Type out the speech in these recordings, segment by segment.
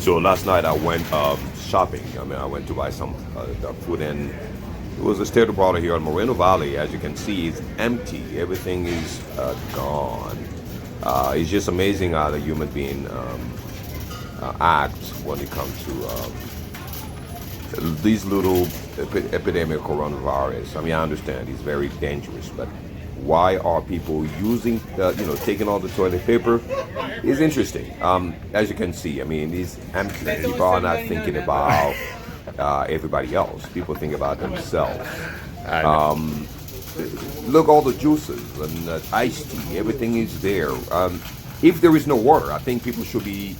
So last night I went shopping. I mean, I went to buy some food, and it was a state of water here in Moreno Valley. As you can see, it's empty. Everything is gone. It's just amazing how the human being acts when it comes to these little epidemic coronavirus. I mean, I understand it's very dangerous, but why are people using, taking all the toilet paper? Is interesting. As you can see, I mean, it's empty. People are not thinking about everybody else. People think about themselves. Look, all the juices and iced tea, everything is there. If there is no water, I think people should be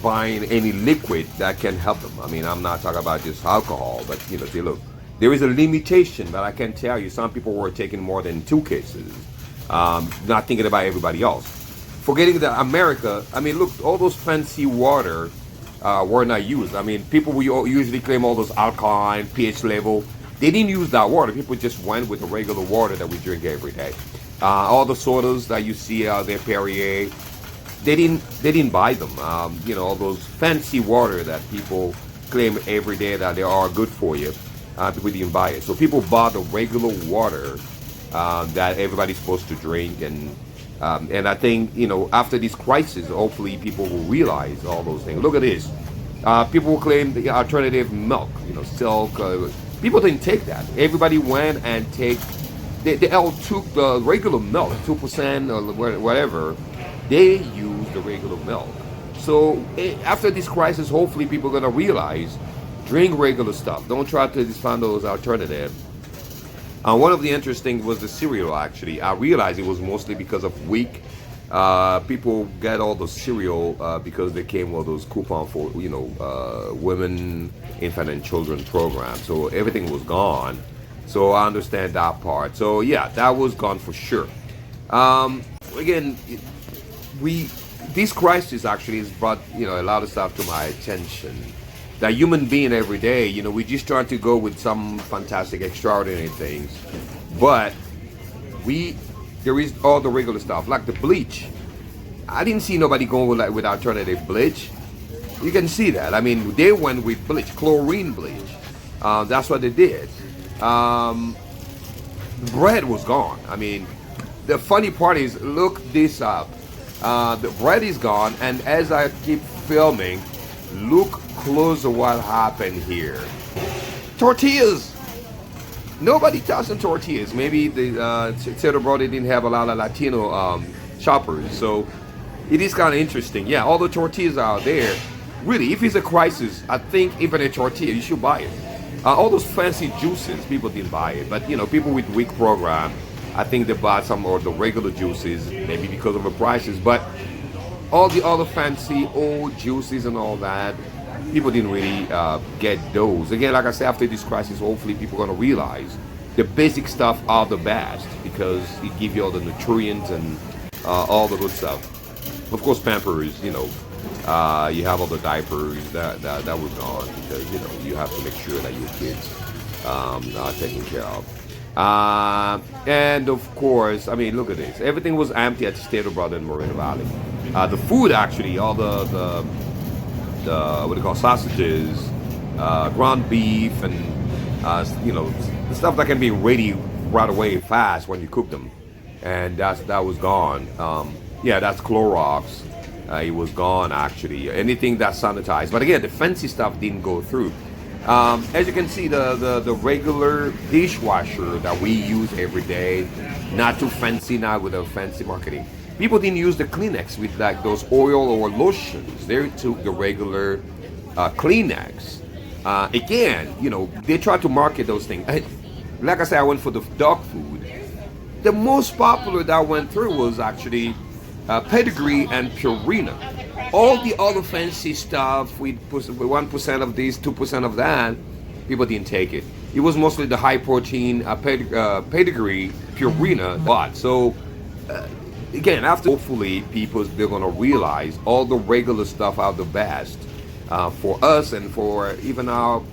buying any liquid that can help them. I mean, I'm not talking about just alcohol, but say, look, there is a limitation, but I can tell you some people were taking more than 2 cases, not thinking about everybody else. Forgetting that America, I mean, look, all those fancy water were not used. I mean, people will usually claim all those alkaline, pH level. They didn't use that water. People just went with the regular water that we drink every day. All the sodas that you see out there, Perrier, they didn't buy them. All those fancy water that people claim every day that they are good for you. People didn't buy it. So people bought the regular water that everybody's supposed to drink, and I think after this crisis, hopefully people will realize all those things. Look at this. People will claim the alternative milk, silk. People didn't take that. Everybody went and they all took the regular milk, 2% or whatever. They used the regular milk. So after this crisis, hopefully people are going to realize, drink regular stuff. Don't try to just find those alternatives. One of the interesting was the cereal, actually. I realized it was mostly because of weak. People get all the cereal because they came with those coupons for, women, infant and children programs. So everything was gone. So I understand that part. So yeah, that was gone for sure. Again, this crisis actually has brought, a lot of stuff to my attention. That human being every day, we just trying to go with some fantastic, extraordinary things, but there is all the regular stuff, like the bleach. I didn't see nobody going with alternative bleach. You can see that. I mean, they went with bleach, chlorine bleach. That's what they did. Bread was gone. I mean, the funny part is, look this up. The bread is gone, and as I keep filming, look closer what happened here. Tortillas. Nobody touching tortillas. Maybe the Cerro Brody didn't have a lot of Latino shoppers, so it is kind of interesting. Yeah, all the tortillas out there. Really, if it's a crisis, I think even a tortilla, you should buy it. All those fancy juices, people didn't buy it, but people with weak program, I think they bought some of the regular juices, maybe because of the prices, but all the other fancy old juices and all that, people didn't really get those. Again, like I said, after this crisis, hopefully people are going to realize the basic stuff are the best because it gives you all the nutrients and all the good stuff. Of course, Pampers, you have all the diapers that were gone because, you have to make sure that your kids are taken care of. And of course, I mean, look at this. Everything was empty at the State of Brother in Moreno Valley. The food, actually, all the what they call sausages, ground beef, and the stuff that can be ready right away fast when you cook them, and that was gone. That's Clorox. It was gone, actually. Anything that's sanitized, but again, the fancy stuff didn't go through. As you can see, the regular dishwasher that we use every day, not too fancy now with the fancy marketing. People didn't use the Kleenex with like those oil or lotions. They took the regular Kleenex. Again, they tried to market those things. Like I said, I went for the dog food. The most popular that went through was actually Pedigree and Purina. All the other fancy stuff with 1% of this, 2% of that, people didn't take it. It was mostly the high protein Pedigree, Purina bought. So again, after hopefully they're gonna realize all the regular stuff are the best for us and for even our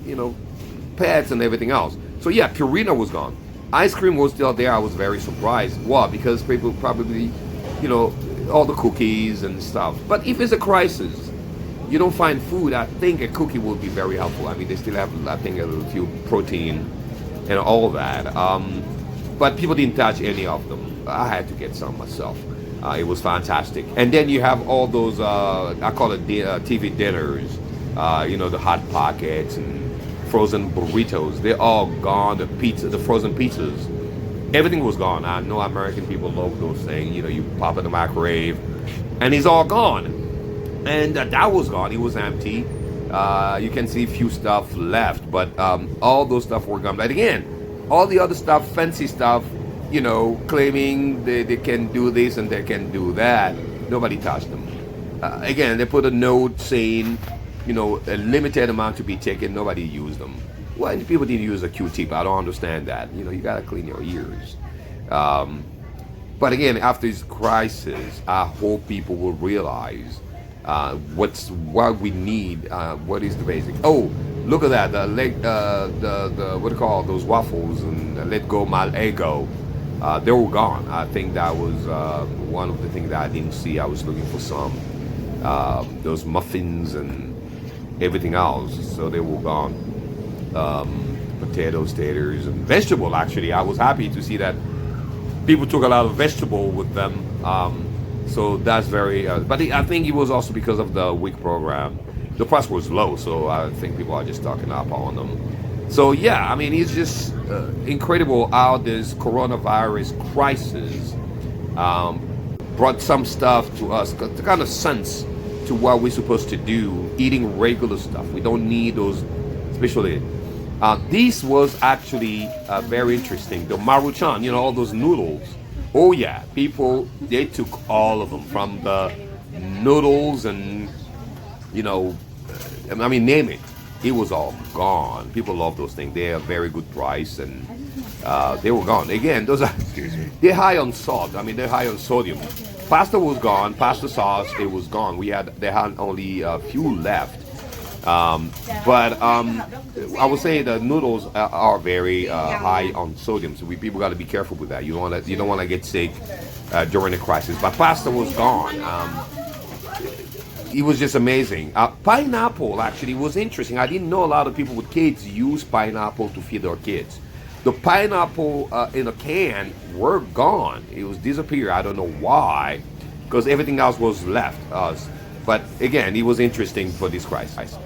pets and everything else. So yeah, Purina was gone. Ice cream was still there. I was very surprised. Why? Because people probably all the cookies and stuff. But if it's a crisis, you don't find food, I think a cookie will be very helpful. I mean, they still have, I think, a few protein and all that. But people didn't touch any of them. I had to get some myself. It was fantastic. And then you have all those, I call it TV dinners, the hot pockets and frozen burritos. They're all gone. The frozen pizzas, everything was gone. I know American people love those things. You pop in the microwave, and it's all gone. And that was gone. It was empty. You can see a few stuff left, but all those stuff were gone. But again, all the other stuff, fancy stuff, claiming they can do this and they can do that, nobody touched them. Again, they put a note saying, a limited amount to be taken. Nobody used them. Why people didn't use a Q-tip? I don't understand that. You gotta clean your ears. But again, after this crisis, I hope people will realize what we need. What is the basic? Oh, look at that! The what do you call those waffles and let go my ego. They were gone. I think that was one of the things that I didn't see. I was looking for some those muffins and everything else, so they were gone. Potatoes, taters, and vegetable. Actually, I was happy to see that people took a lot of vegetable with them. So that's very. But I think it was also because of the week program. The price was low, so I think people are just stocking up on them. So yeah, I mean, it's just incredible how this coronavirus crisis brought some stuff to us, to kind of sense to what we're supposed to do, eating regular stuff. We don't need those, especially. This was actually very interesting. The Maruchan, all those noodles. Oh yeah, people, they took all of them, from the noodles and, I mean, name it. It was all gone. People love those things. They're a very good price, and they were gone. Again, those are, they're high on salt. I mean, they're high on sodium. Pasta was gone. Pasta sauce, it was gone. They had only a few left. But I would say the noodles are very high on sodium, so people got to be careful with that. You don't want to get sick during the crisis. But pasta was gone. It was just amazing. Pineapple actually was interesting. I didn't know a lot of people with kids use pineapple to feed their kids. The pineapple in a can were gone. It was disappeared. I don't know why, because everything else was left us. But again, it was interesting for this crisis.